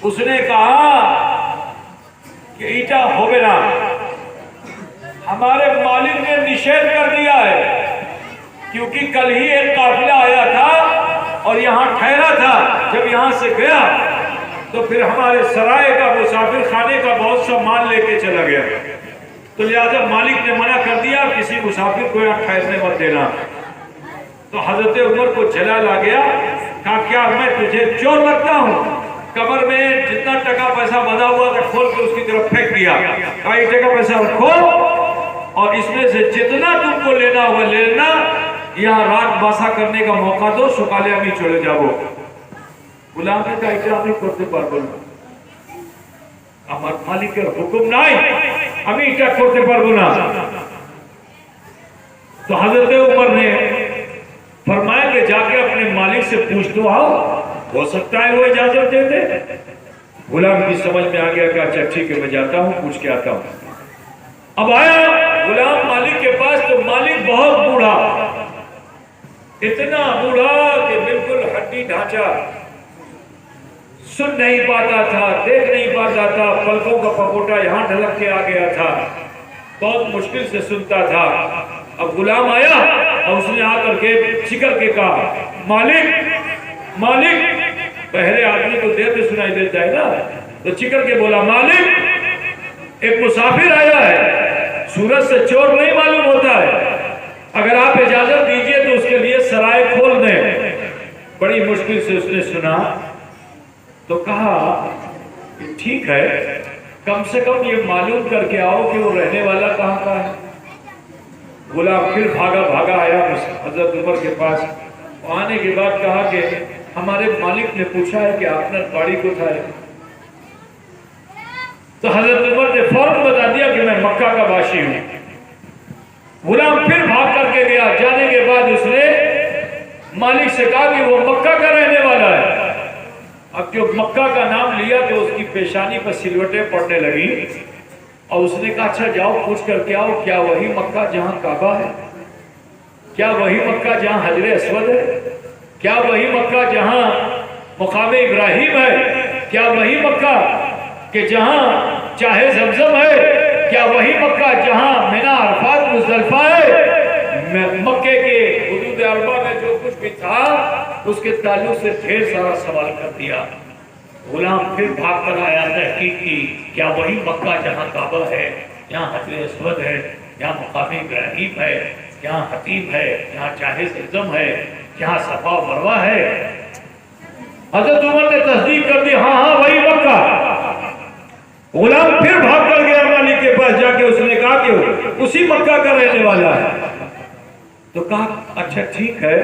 उसने कहा कि ईटा होवे ना, हमारे मालिक ने निषेध कर दिया है, क्योंकि कल ही एक काफिला आया था और यहाँ ठहरा था। जब यहाँ से गया तो फिर हमारे सराय का मुसाफिर खाने का बहुत सा माल लेके चला गया, तो लिहाजा मालिक ने मना कर दिया किसी मुसाफिर को यहाँ ठहरने मत देना। तो हजरत उमर को जलाल आ गया, कहा क्या मैं तुझे चोर लगता हूँ? कमर में जितना टका पैसा बंधा हुआ था खोल के उसकी तरफ फेंक दिया, कहा ये टका पैसा रखो और इसमें से जितना तुमको लेना होगा ले लेना, यहाँ रात बासा करने का मौका दो, सुकाले আমি चले जाओ। गुलाम ने कहा এটা আমি করতে পারবো না, আমার মালিকের হুকুম নাই, আমি এটা করতে পারবো না। तो हजरत उमर ने फरमाया कि जाके अपने मालिक से पूछ तो आओ, हो सकता है वो इजाजत दे दे। गुलाम की समझ में आ गया कि अच्छा ठीक है मैं जाता हूँ, पूछ के आता हूँ। अब आया गुलाम मालिक के पास, तो मालिक बहुत बूढ़ा, इतना बूढ़ा कि बिल्कुल हड्डी ढांचा, सुन नहीं पाता था, देख नहीं पाता था, पलकों का पपोटा यहाँ ढलक के आ गया था, बहुत मुश्किल से सुनता था। अब गुलाम आया और उसने आकर के चिकर के कहा मालिक मालिक, पहले आदमी को देर में सुनाई देता है ना, तो चिकर के बोला मालिक एक मुसाफिर आया है, सूरज से चोर नहीं मालूम होता है, अगर आप इजाजत दीजिए तो उसके लिए सराय खोल दें। बड़ी मुश्किल से उसने सुना तो कहा ठीक है, कम से कम ये मालूम करके आओ कि वो रहने वाला कहाँ का है। गुलाम फिर भागा भागा आया हजरत उमर के पास, आने के बाद कहा कि हमारे मालिक ने पूछा है कि आपने गाड़ी को था। तो हजरत उमर ने फौरन बता दिया कि मैं मक्का का वासी हूं। गुलाम फिर भाग करके गया, जाने के बाद उसने मालिक से कहा कि वो मक्का का रहने वाला है। अब जो मक्का का नाम लिया तो उसकी पेशानी पर सिलवटें पड़ने लगी और उसने कहा अच्छा जाओ पूछ करके आओ, क्या वही मक्का जहां काबा है? क्या वही मक्का जहां हजरे अस्वद है? क्या वही मक्का जहां मुकामे इब्राहिम है? क्या वही मक्का कि जहां चाहे जमजम है? क्या वही मक्का जहां मिना अरफात मुज़दलिफा है? मक्के के हुदूद अरबा में जो कुछ भी था उसके ताल्लुक से ढेर सारा सवाल कर दिया। गुलाम फिर भाग कर आया तहकीक की, क्या वही मक्का जहाँ काबा है, यहाँ हजरे अस्वद है, यहाँ मुकामे इब्राहिम है, यहाँ हतीम है, यहाँ चाहे ज़मज़म है, यहाँ सफा मरवा है? हज़रत उमर ने तस्दीक कर दी, हाँ हाँ वही मक्का। गुलाम फिर भाग कर गया मालिक के पास, जाके उसने कहा कि उसी मक्का का रहने वाला है। तो कहा अच्छा ठीक है,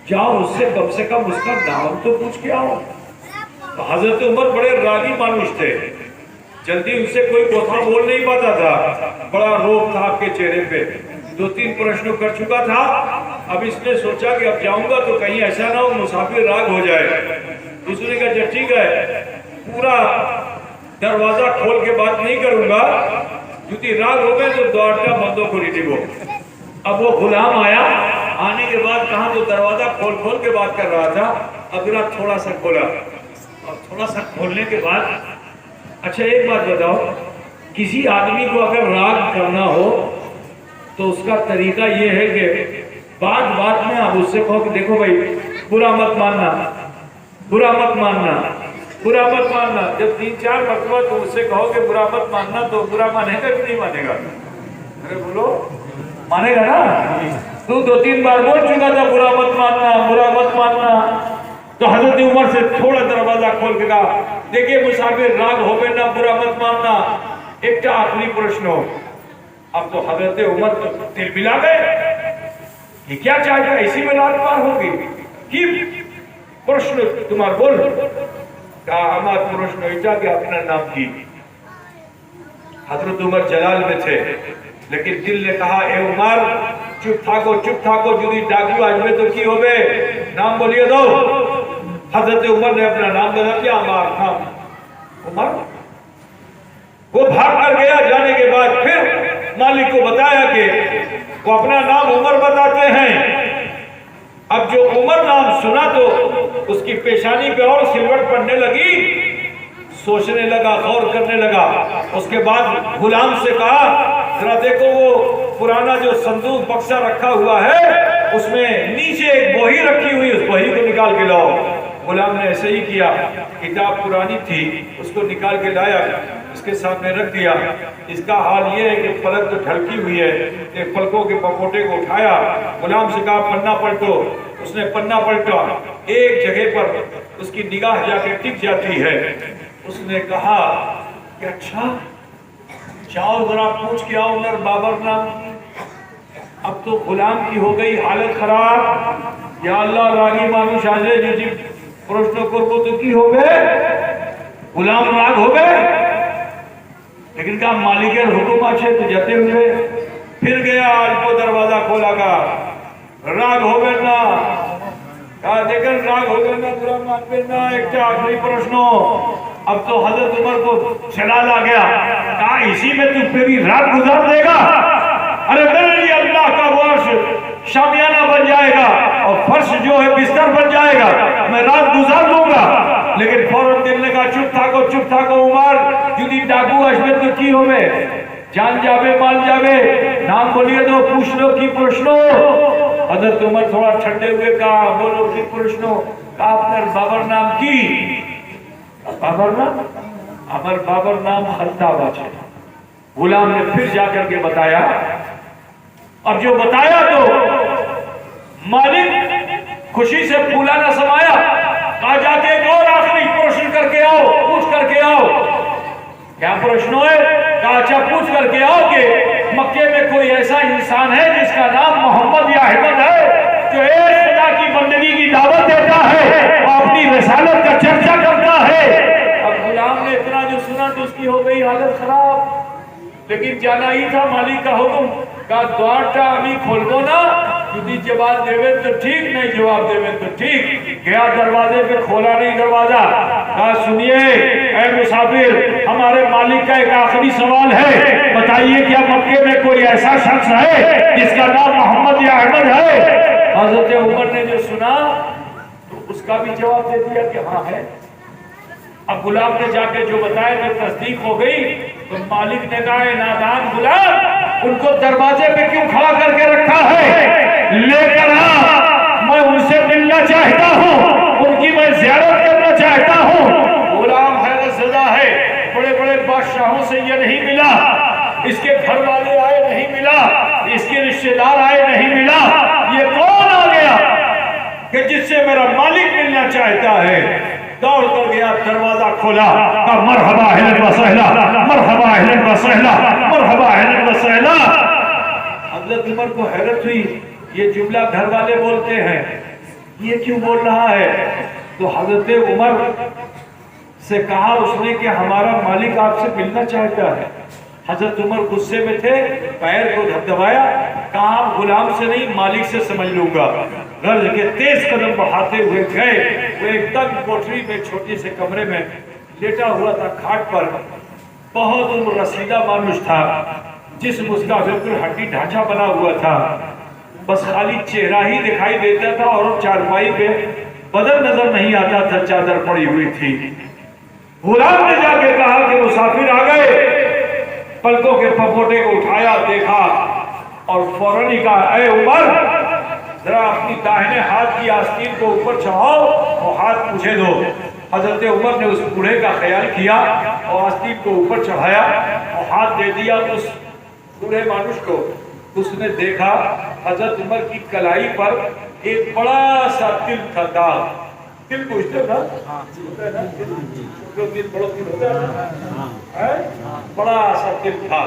जाओ उससे कम से कम उसका नाम तो पूछ के आओ। तो हजरत उमर बड़े रागी मानुष थे, जल्दी उससे कोई कोथा बोल नहीं पाता था, बड़ा रोब था आपके चेहरे पे, 2-3 प्रश्न कर चुका था। अब इसने सोचा कि अब जाऊंगा तो कहीं ऐसा ना हो मुसाफिर राग हो जाए। उसने कहा ठीक है, पूरा दरवाजा खोल के बात नहीं करूंगा, यदि राग हो गए तो द्वारका बंदों को रिटिबो। अब वो गुलाम आया, आने के बाद कहा तो दरवाजा खोल खोल के बात कर रहा था, अब जरा थोड़ा सा खोला और थोड़ा सा खोलने के बाद अच्छा एक बात बताओ, किसी आदमी को अगर राग करना हो तो उसका तरीका ये है कि बात बात में आप उससे कहो कि देखो भाई बुरा मत मानना, बुरा मत मानना, बुरा मत मानना। जब 3-4 मरतबा तो उससे कहो कि बुरा मत मानना, तो बुरा मानेगा कि नहीं मानेगा? अरे बोलो, मानेगा ना? तू 2-3 बार बोल चुका था बुरा मत मानना, बुरा मत मानना। तो हजरत उमर से थोड़ा दरवाजा खोल के कहा देखिए मुसाफिर राग हो गए ना, बुरा मत मानना, एक आखिरी प्रश्न हो। अब तो हजरत उमर तो दिल मिला गए, ये क्या चाहता है, इसी में रात पार होगी कि प्रश्न तुम्हार बोल। कहा हमारा प्रश्न इच्छा कि अपना नाम की। हजरत उमर जलाल में थे, लेकिन दिल ने कहा ए उमर चुप थाको, चुप थाको, यदि डाकू आजमे तो की होवे, नाम बोलिए दो। हजरत उमर ने अपना नाम बता दिया, अमार नाम उमर। वो भाग कर गया, जाने के बाद फिर मालिक को बताया कि वो अपना नाम उमर बताते हैं। अब जो उमर नाम सुना तो उसकी पेशानी पे और सिलवट पड़ने लगी सोचने लगा, गौर करने लगा। उसके बाद गुलाम से कहा, जरा देखो वो पुराना जो संदूक बक्सा रखा हुआ है, उसमें नीचे एक बोही रखी हुई, उस बोही को निकाल के लाओ। गुलाम ने ऐसे ही किया। किताब पुरानी थी, उसको निकाल के लाया, इसके सामने रख दिया। इसका हाल ये है कि पलक तो ढलकी हुई है। एक पलकों के पपोटे को उठाया, गुलाम से कहा पन्ना पलटो। उसने पन्ना पलटा। एक जगह पर उसकी निगाह जाके टिक जाती है। उसने कहा कि अच्छा, जाओ जरा पूछ के आओ उमर बाबर नाम की। अब तो गुलाम की हो गई हालत खराब। या अल्लाह रागी मानुष आजे जी प्रश्न करबो तो की हो गए, गुलाम राग हो गए। लेकिन का मालिकेर हुकुम आछे तो जाते हुए फिर गया। अल्पो दरवाजा खोला का राग हो गए ना, देखें राग हो गए ना, गुलाम मानवे ना। एक आखिरी प्रश्न। अब तो हजरत उमर को चला ला गया। कहा इसी में तू पूरी रात गुजार देगा? अरे मेरे लिए अल्लाह का वर्ष शामियाना बन जाएगा और फर्श जो है बिस्तर बन जाएगा, मैं रात गुजार दूंगा। लेकिन फौरन दिल ने कहा चुप थाको उमर, यदि डाकू আসবে तो की होवे, जान जावे माल जावे, नाम बोलिए तो पूछ लो की प्रश्नो। हजरत उमर थोड़ा ठंडे हुए कहा बोलो की प्रश्नो। कहा अपने बाबर नाम की? बाबर नाम? अमर बाबर नाम हल्ताबा है। गुलाम ने फिर जाकर के बताया। अब जो बताया तो मालिक खुशी से फूला न समाया। कहा जाके एक और आखिरी प्रश्न करके आओ, पूछ करके आओ। क्या प्रश्न है? कहा अच्छा पूछ करके आओ कि मक्के में कोई ऐसा इंसान है जिसका नाम मोहम्मद या अहमद है, जो एक खुदा की बंदगी की दावत देता है और अपनी रिसालत का चर्चा करता है। अब गुलाम ने इतना जो सुना तो उसकी हो गई हालत खराब। लेकिन जाना ही था मालिक का हुक्म। का द्वारटा अभी खोल दो ना, यदि जवाब देवे तो ठीक, नहीं जवाब देवे तो ठीक। गया दरवाजे पे, खोला नहीं दरवाजा। कहा सुनिए ऐ मुसाफिर, हमारे मालिक का एक आखिरी सवाल है, बताइए क्या मक्के में कोई ऐसा शख्स है जिसका नाम मोहम्मद या अहमद है? हजरत उमर ने जो सुना तो उसका भी जवाब दे दिया कि हाँ है। अब गुलाम ने जाके जो बताया जब तस्दीक हो गई तो मालिक ने कहा नादान गुलाम, उनको दरवाजे पे क्यों खड़ा करके रखा है? लेकर आ, मैं उनसे मिलना चाहता हूँ, उनकी मैं ज़ियारत करना चाहता हूँ। गुलाम हैरत ज़दा है, बड़े बड़े बादशाहों से ये नहीं मिला, इसके घर वाले आए नहीं मिला, इसके रिश्तेदार आए नहीं मिला, ये कौन आ गया कि जिससे मेरा मालिक मिलना चाहता है? दौड़ कर गया, दरवाजा खोला, का मरहबा अहलन व सहला, मरहबा अहलन व सहला, मरहबा अहलन व सहला। हज़रत उमर को हैरत हुई, ये जुमला घर वाले बोलते हैं, ये क्यों बोल रहा है? तो हज़रत उमर से कहा उसने कि हमारा मालिक आपसे मिलना चाहता है। हज़रत उमर गुस्से में थे, पैर को धबधबाया, कहा गुलाम से नहीं मालिक से समझ लूंगा। गर्ज के तेज कदम बढ़ाते हुए गए। वो एकदम कोठरी में छोटे से कमरे में लेटा हुआ था खाट पर। बहुत उम्र रसीदा मानुष था, जिस्म उसका बिल्कुल हड्डी ढांचा बना हुआ था, बस खाली चेहरा ही दिखाई देता था और चारपाई पे बदन नजर नहीं आता था, चादर पड़ी हुई थी। गुलाम ने जाके कहा कि मुसाफिर आ गए। पलकों के पपोटे को उठाया, देखा और फौरन ही कहा ऐ उमर, जरा अपनी दाहिने हाथ की आस्तीन को ऊपर चढ़ाओ और हाथ मुझे दो। हजरत उमर ने उस बूढ़े का ख्याल किया और आस्तीन को ऊपर चढ़ाया और हाथ दे दिया उस बूढ़े मानुष को। उसने देखा हजरत उमर की कलाई पर एक बड़ा सा तिल था, दाग। तिल पूछते था, बड़ा सा तिल था।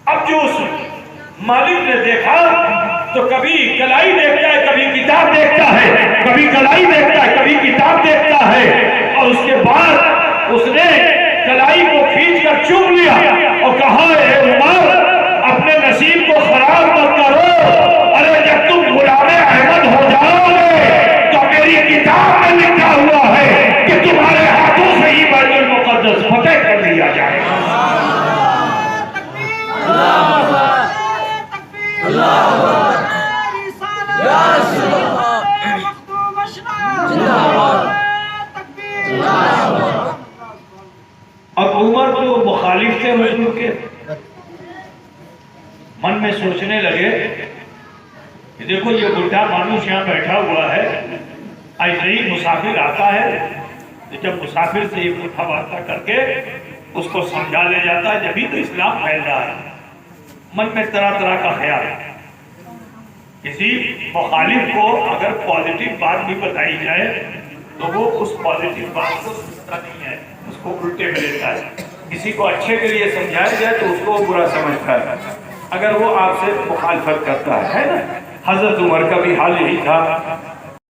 अब जो उस मालिक ने देखा तो कभी कलाई देखता है, कभी किताब देखता है, कभी कलाई देखता है, कभी किताब देखता है। और उसके बाद उसने कलाई को खींच कर चूम लिया और कहा उमर, अपने नसीब को खराब मत करो। अरे जब तुम गुलामे अहमद हो जाओगे तो मेरी किताब में लिखा हुआ है कि तुम्हारे हाथों से ही बैतुल मुक़द्दस फतेह कर लिया जाएगा। उमर तो मुखालिफ थे हुजूर के। मन में सोचने लगे कि देखो ये बुढ़ा मानुष यहाँ बैठा हुआ है, ऐसे ही मुसाफिर आता है, तो जब मुसाफिर से ये कथा वार्ता करके उसको समझा ले जाता है, जब भी तो इस्लाम फैल रहा है। मन में तरह तरह का ख्याल, किसी मुखालिफ को अगर पॉजिटिव बात भी बताई जाए तो वो उस पॉजिटिव बात को सुनता नहीं है, उसको उल्टे में लेता है। किसी को अच्छे के लिए समझाया जाए तो उसको बुरा समझता है अगर वो आपसे मुखालफत करता है ना। हजरत उमर का भी हाल यही था।